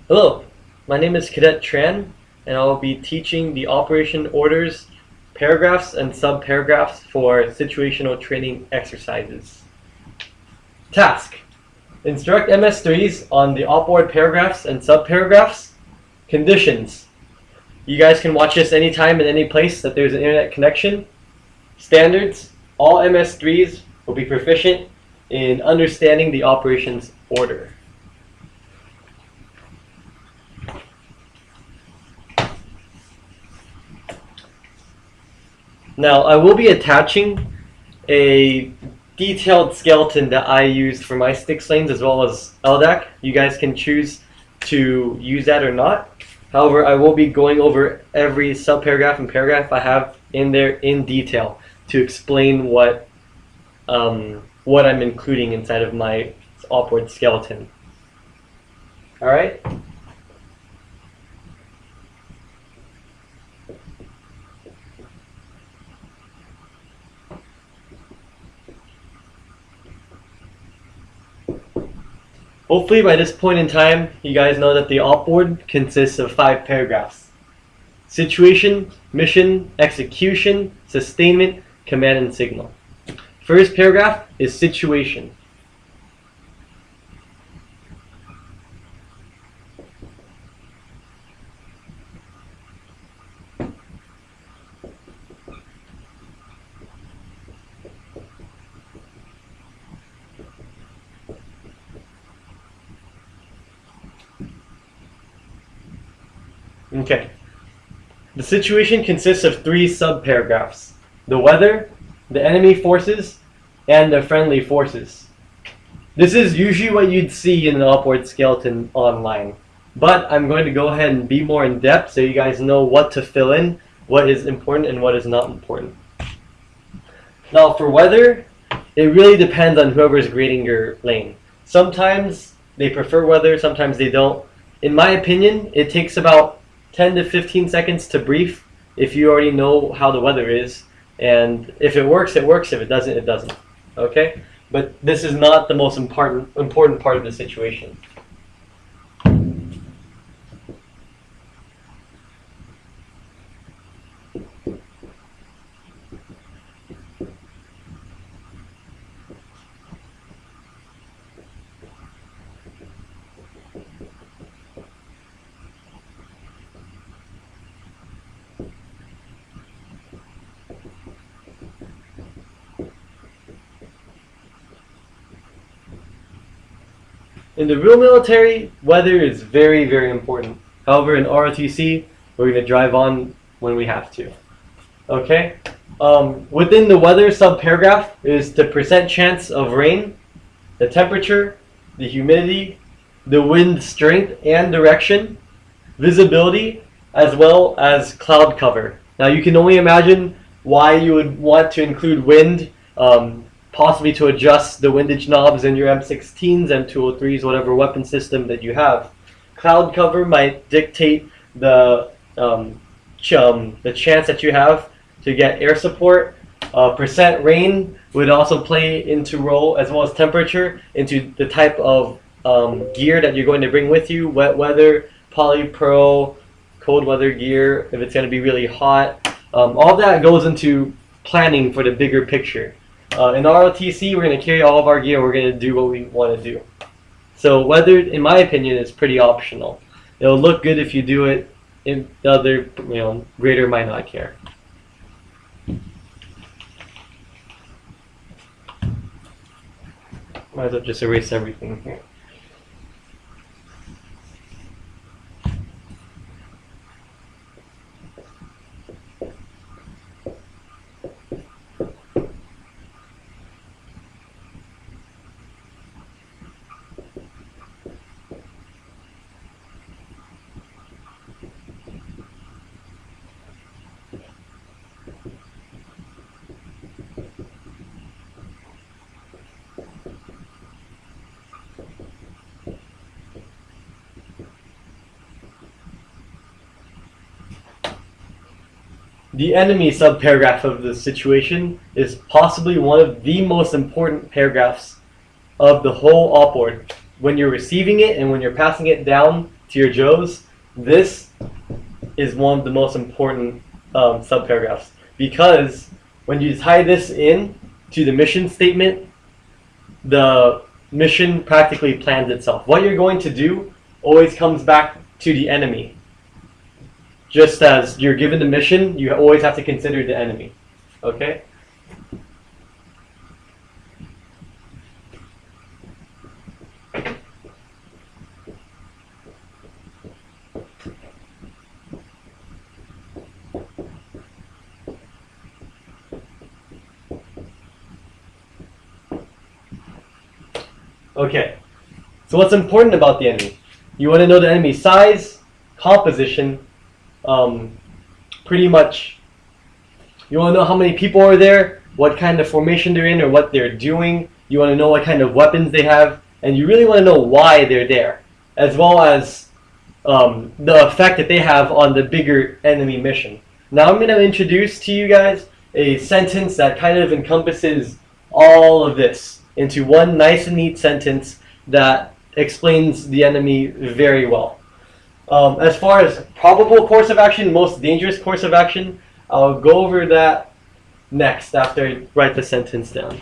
Hello, my name is Cadet Tran, and I will be teaching the operation orders, paragraphs, and subparagraphs for situational training exercises. Task: instruct MS3s on the opboard paragraphs and subparagraphs. Conditions: you guys can watch this anytime and any place that there's an internet connection. Standards: all MS3s will be proficient in understanding the operations order. Now, I will be attaching a detailed skeleton that I used for my Styx lanes as well as LDAC. You guys can choose to use that or not. However, I will be going over every subparagraph and paragraph I have in there in detail to explain what I'm including inside of my opboard skeleton. All right. Hopefully by this point in time, you guys know that the opboard consists of 5 paragraphs. Situation, mission, execution, sustainment, command, and signal. First paragraph is situation. Okay. The situation consists of 3 subparagraphs: the weather, the enemy forces, and the friendly forces. This is usually what you'd see in an opboard skeleton online, but I'm going to go ahead and be more in depth so you guys know what to fill in, what is important and what is not important. Now for weather, it really depends on whoever's grading your lane. Sometimes they prefer weather, sometimes they don't. In my opinion, it takes about 10 to 15 seconds to brief if you already know how the weather is. And if it works, it works. If it doesn't, it doesn't. Okay? But this is not the most important part of the situation. In the real military, weather is very, very important. However, in ROTC, we're going to drive on when we have to. Okay? Within the weather subparagraph is the percent chance of rain, the temperature, the humidity, the wind strength and direction, visibility, as well as cloud cover. Now you can only imagine why you would want to include wind, possibly to adjust the windage knobs in your M16s, M203s, whatever weapon system that you have. Cloud cover might dictate the chance that you have to get air support. Percent rain would also play into role, as well as temperature, into the type of gear that you're going to bring with you. Wet weather, polypro, cold weather gear, if it's going to be really hot. All that goes into planning for the bigger picture. In ROTC, we're going to carry all of our gear. We're going to do what we want to do. So weather, in my opinion, is pretty optional. It'll look good if you do it. If the other, grader might not care. Might as well just erase everything here. The enemy subparagraph of the situation is possibly one of the most important paragraphs of the whole opboard. when you're receiving it and when you're passing it down to your Joes, this is one of the most important subparagraphs, because when you tie this in to the mission statement, the mission practically plans itself. What you're going to do always comes back to the enemy. Just as you're given the mission, you always have to consider the enemy. Okay? Okay, so what's important about the enemy? You want to know the enemy's size, composition, pretty much. You want to know how many people are there, what kind of formation they're in or what they're doing. You want to know what kind of weapons they have, and you really want to know why they're there, as well as the effect that they have on the bigger enemy mission. Now I'm going to introduce to you guys a sentence that kind of encompasses all of this into one nice and neat sentence that explains the enemy very well. As far as probable course of action, most dangerous course of action, I'll go over that next after I write the sentence down.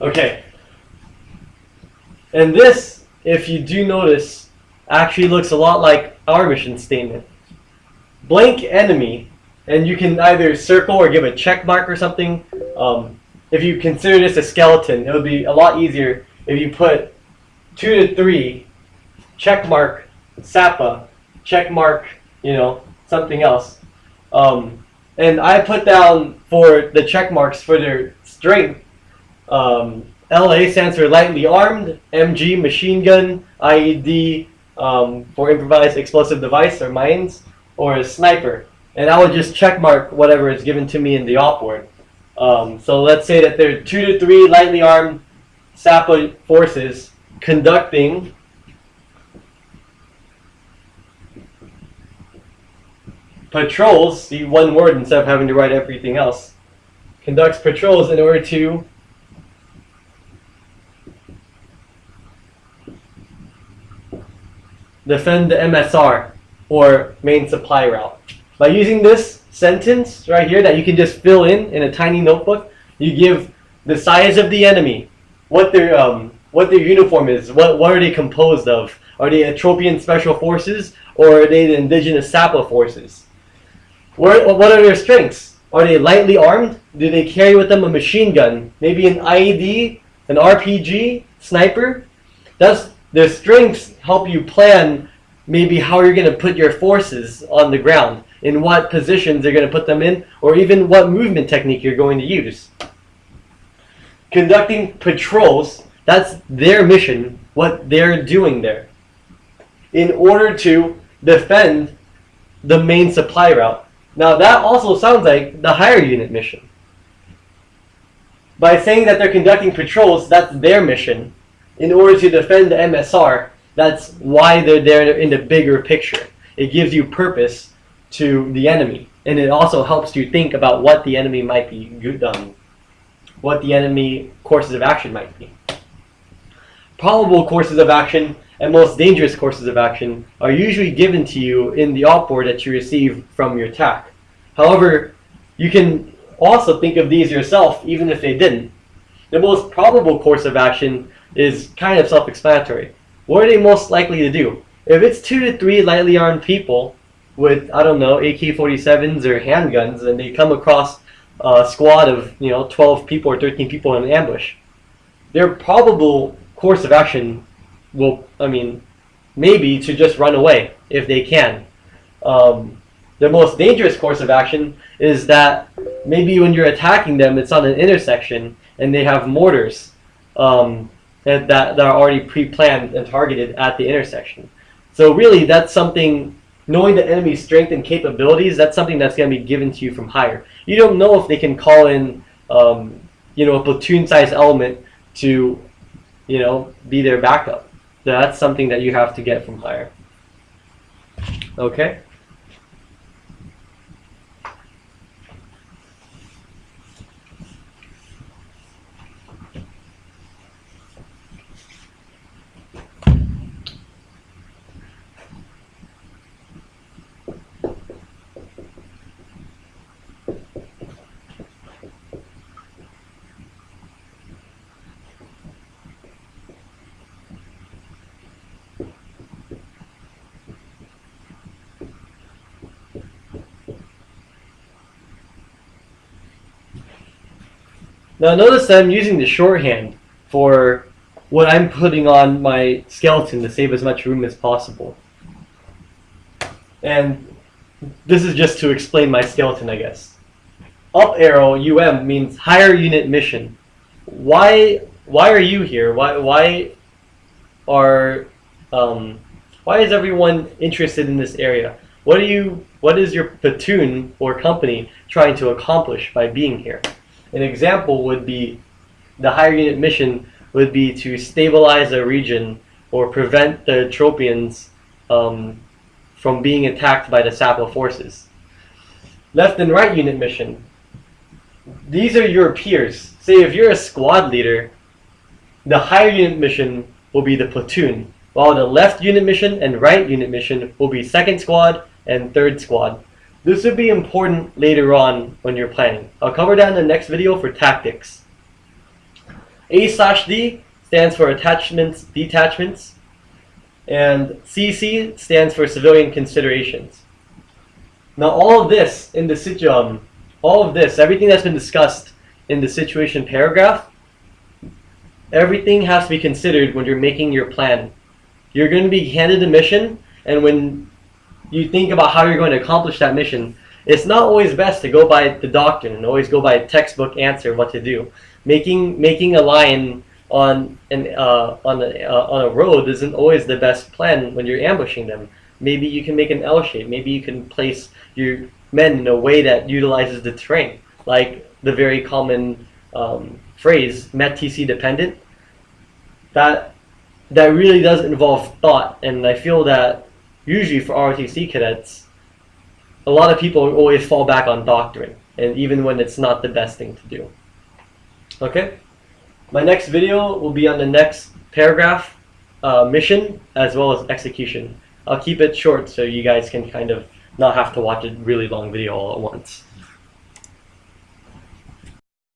Okay, and this, if you do notice, actually looks a lot like our mission statement. Blank enemy, and you can either circle or give a check mark or something. If you consider this a skeleton, it would be a lot easier if you put 2 to 3, check mark, Sapa, check mark, something else. And I put down for the check marks for their strength. LA stands for lightly armed, MG machine gun, IED for improvised explosive device or mines, or a sniper. And I would just check mark whatever is given to me in the op board. So let's say that there are 2 to 3 lightly armed SAPA forces conducting patrols, see one word instead of having to write everything else, conducts patrols in order to defend the MSR, or main supply route. By using this sentence right here that you can just fill in a tiny notebook, you give the size of the enemy, what their uniform is, what are they composed of? Are they Atropian Special Forces, or are they the indigenous SAPA forces? What are their strengths? Are they lightly armed? Do they carry with them a machine gun? Maybe an IED, an RPG, sniper? Their strengths help you plan maybe how you're going to put your forces on the ground, in what positions you're going to put them in, or even what movement technique you're going to use. Conducting patrols, that's their mission, what they're doing there, in order to defend the main supply route. Now that also sounds like the higher unit mission. By saying that they're conducting patrols, that's their mission. In order to defend the MSR, that's why they're there in the bigger picture. It gives you purpose to the enemy. And it also helps you think about what the enemy might be done, what the enemy courses of action might be. Probable courses of action and most dangerous courses of action are usually given to you in the op board that you receive from your TAC. However, you can also think of these yourself, even if they didn't. The most probable course of action is kind of self-explanatory. What are they most likely to do? If it's 2 to 3 lightly armed people with, I don't know, AK-47s or handguns, and they come across a squad of 12 people or 13 people in an ambush, their probable course of action will, maybe to just run away if they can. The most dangerous course of action is that maybe when you're attacking them, it's on an intersection and they have mortars that are already pre-planned and targeted at the intersection. So really, that's something, knowing the enemy's strength and capabilities, that's something that's going to be given to you from higher. You don't know if they can call in a platoon-sized element to be their backup. That's something that you have to get from higher. Okay? Now notice that I'm using the shorthand for what I'm putting on my skeleton to save as much room as possible. And this is just to explain my skeleton, I guess. Up arrow UM means higher unit mission. Why are you here? Why is everyone interested in this area? What is your platoon or company trying to accomplish by being here? An example would be the higher unit mission would be to stabilize a region or prevent the Tropians from being attacked by the Sapla forces. Left and right unit mission. These are your peers. Say if you're a squad leader, the higher unit mission will be the platoon, while the left unit mission and right unit mission will be second squad and third squad. This would be important later on when you're planning. I'll cover that in the next video for tactics. A/D stands for attachments, detachments, and CC stands for civilian considerations. Now all of this in the everything that's been discussed in the situation paragraph, everything has to be considered when you're making your plan. You're going to be handed a mission, and when you think about how you're going to accomplish that mission, it's not always best to go by the doctrine and always go by a textbook answer what to do. Making a line on a road isn't always the best plan when you're ambushing them. Maybe you can make an L shape. Maybe you can place your men in a way that utilizes the terrain, like the very common phrase MET-TC dependent. That really does involve thought, and I feel that usually for ROTC cadets, a lot of people always fall back on doctrine, and even when it's not the best thing to do. Okay? My next video will be on the next paragraph, mission, as well as execution. I'll keep it short so you guys can kind of not have to watch a really long video all at once.